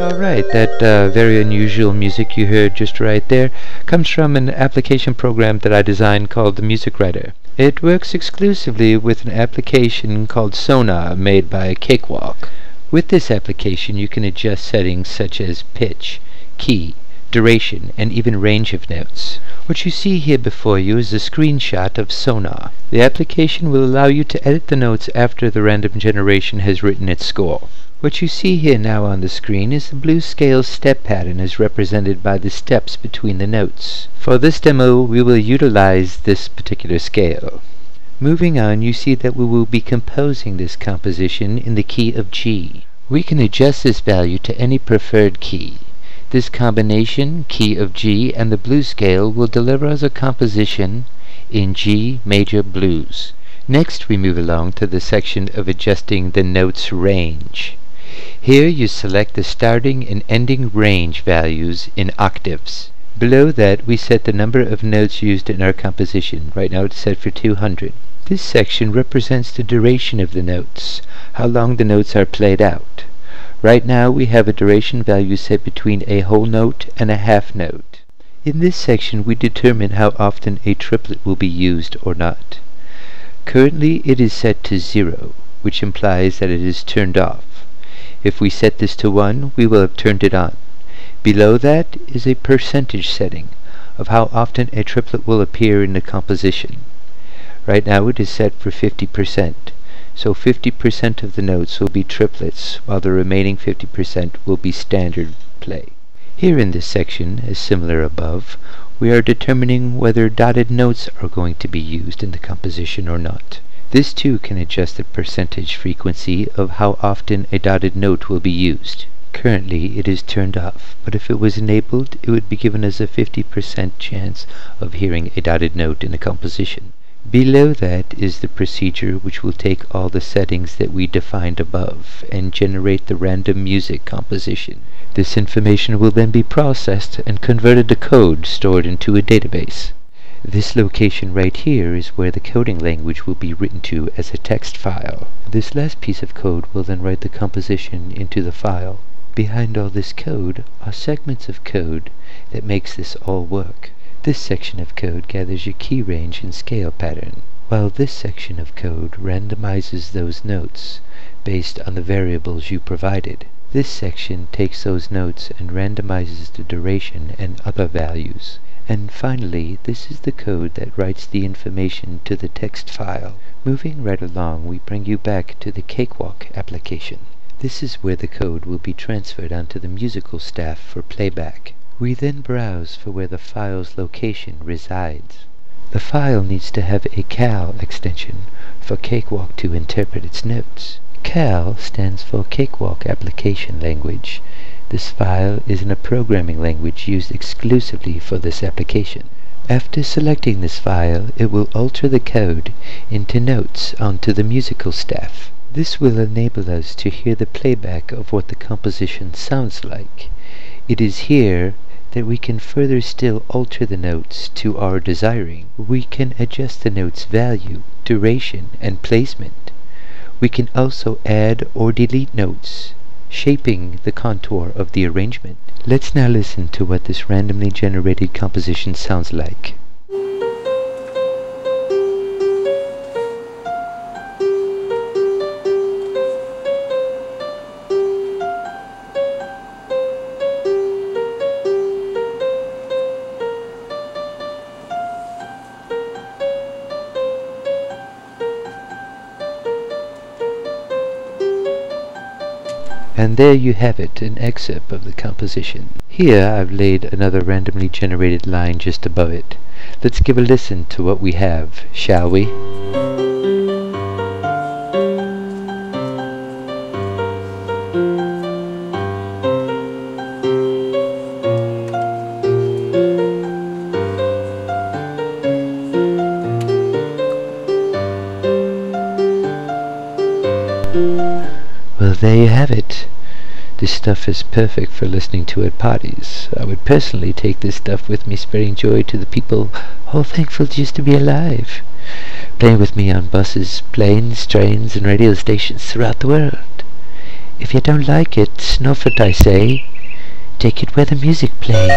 Alright, that very unusual music you heard just right there comes from an application program that I designed called the MusicWriter. It works exclusively with an application called Sonar made by Cakewalk. With this application you can adjust settings such as pitch, key, duration, and even range of notes. What you see here before you is a screenshot of Sonar. The application will allow you to edit the notes after the random generation has written its score. What you see here now on the screen is the blue scale step pattern as represented by the steps between the notes. For this demo we will utilize this particular scale. Moving on, you see that we will be composing this composition in the key of G. We can adjust this value to any preferred key. This combination, key of G and the blues scale, will deliver us a composition in G major blues. Next we move along to the section of adjusting the notes range. Here you select the starting and ending range values in octaves. Below that we set the number of notes used in our composition. Right now it's set for 200. This section represents the duration of the notes, how long the notes are played out. Right now we have a duration value set between a whole note and a half note. In this section we determine how often a triplet will be used or not. Currently it is set to 0, which implies that it is turned off. If we set this to 1, we will have turned it on. Below that is a percentage setting of how often a triplet will appear in the composition. Right now it is set for 50%, so 50% of the notes will be triplets, while the remaining 50% will be standard play. Here in this section, as similar above, we are determining whether dotted notes are going to be used in the composition or not. This too can adjust the percentage frequency of how often a dotted note will be used. Currently it is turned off, but if it was enabled it would be given as a 50% chance of hearing a dotted note in a composition. Below that is the procedure which will take all the settings that we defined above and generate the random music composition. This information will then be processed and converted to code stored into a database. This location right here is where the coding language will be written to as a text file. This last piece of code will then write the composition into the file. Behind all this code are segments of code that makes this all work. This section of code gathers your key range and scale pattern, while this section of code randomizes those notes based on the variables you provided. This section takes those notes and randomizes the duration and other values. And finally, this is the code that writes the information to the text file. Moving right along, we bring you back to the Cakewalk application. This is where the code will be transferred onto the musical staff for playback. We then browse for where the file's location resides. The file needs to have a CAL extension for Cakewalk to interpret its notes. CAL stands for Cakewalk Application Language. This file is in a programming language used exclusively for this application. After selecting this file, it will alter the code into notes onto the musical staff. This will enable us to hear the playback of what the composition sounds like. It is here that we can further still alter the notes to our desiring. We can adjust the note's value, duration, and placement. We can also add or delete notes, shaping the contour of the arrangement. Let's now listen to what this randomly generated composition sounds like. And there you have it, an excerpt of the composition. Here I've laid another randomly generated line just above it. Let's give a listen to what we have, shall we? Well, there you have it. This stuff is perfect for listening to at parties. I would personally take this stuff with me, spreading joy to the people all thankful just to be alive. playing with me on buses, planes, trains, and radio stations throughout the world. If you don't like it, snuff it, I say. Take it where the music played.